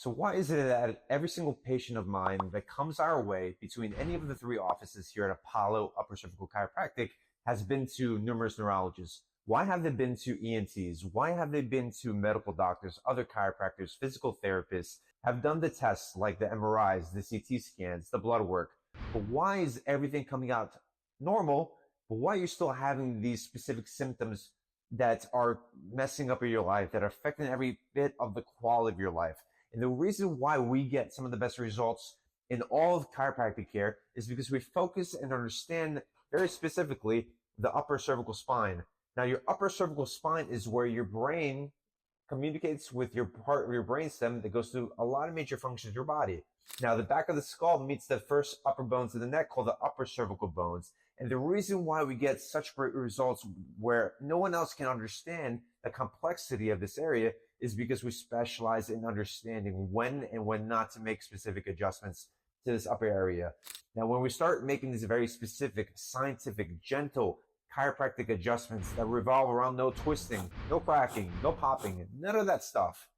So why is it that every single patient of mine that comes our way between any of the three offices here at Apollo Upper Cervical Chiropractic has been to numerous neurologists? Why have they been to ENTs? Why have they been to medical doctors, other chiropractors, physical therapists, have done the tests like the MRIs, the CT scans, the blood work? But why is everything coming out normal? But why are you still having these specific symptoms that are messing up your life, that are affecting every bit of the quality of your life? And the reason why we get some of the best results in all of chiropractic care is because we focus and understand very specifically the upper cervical spine. Now, your upper cervical spine is where your brain communicates with your part of your brainstem that goes through a lot of major functions of your body. Now, the back of the skull meets the first upper bones of the neck called the upper cervical bones. And the reason why we get such great results where no one else can understand the complexity of this area is because we specialize in understanding when and when not to make specific adjustments to this upper area. Now, when we start making these very specific, scientific, gentle chiropractic adjustments that revolve around no twisting, no cracking, no popping, none of that stuff,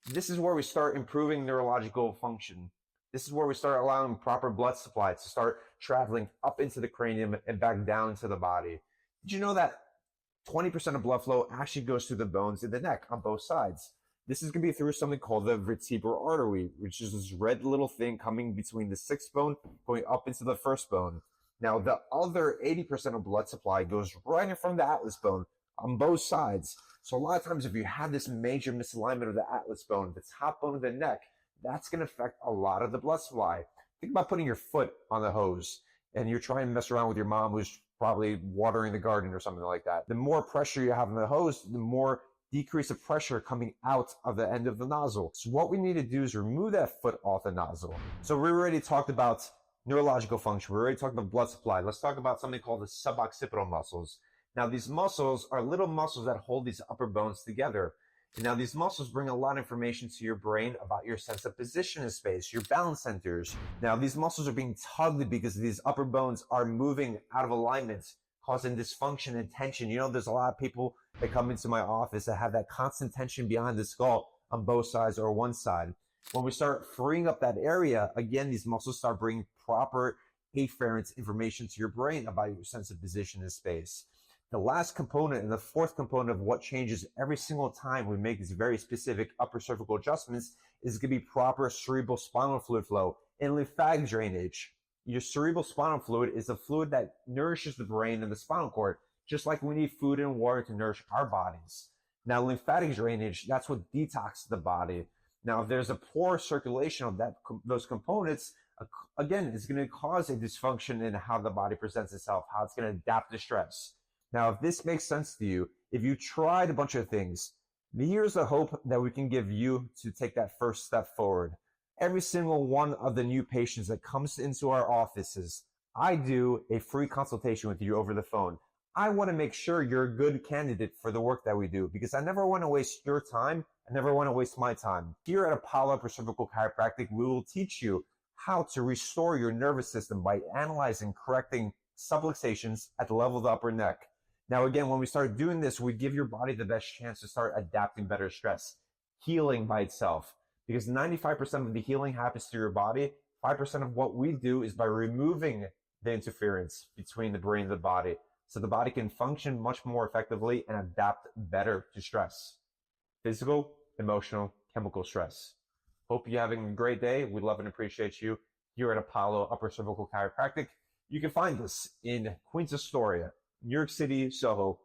this is where we start improving neurological function. This is where we start allowing proper blood supply to start traveling up into the cranium and back down to the body. Did you know that 20% of blood flow actually goes through the bones in the neck on both sides? This is going to be through something called the vertebral artery, which is this red little thing coming between the sixth bone going up into the first bone. Now, the other 80% of blood supply goes right in front of the atlas bone on both sides. So a lot of times if you have this major misalignment of the atlas bone, the top bone of the neck, that's going to affect a lot of the blood supply. Think about putting your foot on the hose and you're trying to mess around with your mom who's probably watering the garden or something like that. The more pressure you have on the hose, the more decrease of pressure coming out of the end of the nozzle. So what we need to do is remove that foot off the nozzle. So we already talked about neurological function. We already talked about blood supply. Let's talk about something called the suboccipital muscles. Now, these muscles are little muscles that hold these upper bones together. And now these muscles bring a lot of information to your brain about your sense of position in space, your balance centers. Now, these muscles are being tugged because these upper bones are moving out of alignment, causing dysfunction and tension. You know, there's a lot of people that come into my office that have that constant tension behind the skull on both sides or one side. When we start freeing up that area, again, these muscles start bringing proper afferent information to your brain about your sense of position in space. The last component and the fourth component of what changes every single time we make these very specific upper cervical adjustments is going to be proper cerebral spinal fluid flow and lymphatic drainage. Your cerebral spinal fluid is a fluid that nourishes the brain and the spinal cord, just like we need food and water to nourish our bodies. Now, lymphatic drainage, that's what detoxes the body. Now, if there's a poor circulation of those components, again, it's going to cause a dysfunction in how the body presents itself, how it's going to adapt to stress. Now, if this makes sense to you, if you tried a bunch of things, here's the hope that we can give you to take that first step forward. Every single one of the new patients that comes into our offices, I do a free consultation with you over the phone. I want to make sure you're a good candidate for the work that we do because I never want to waste your time. I never want to waste my time. Here at Apollo Upper Cervical Chiropractic, we will teach you how to restore your nervous system by analyzing, correcting subluxations at the level of the upper neck. Now, again, when we start doing this, we give your body the best chance to start adapting better stress, healing by itself. Because 95% of the healing happens through your body. 5% of what we do is by removing the interference between the brain and the body. So the body can function much more effectively and adapt better to stress. Physical, emotional, chemical stress. Hope you're having a great day. We love and appreciate you here at Apollo Upper Cervical Chiropractic. You can find us in Queens Astoria, New York City, Soho,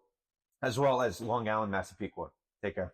as well as Long Island, Massapequa. Take care.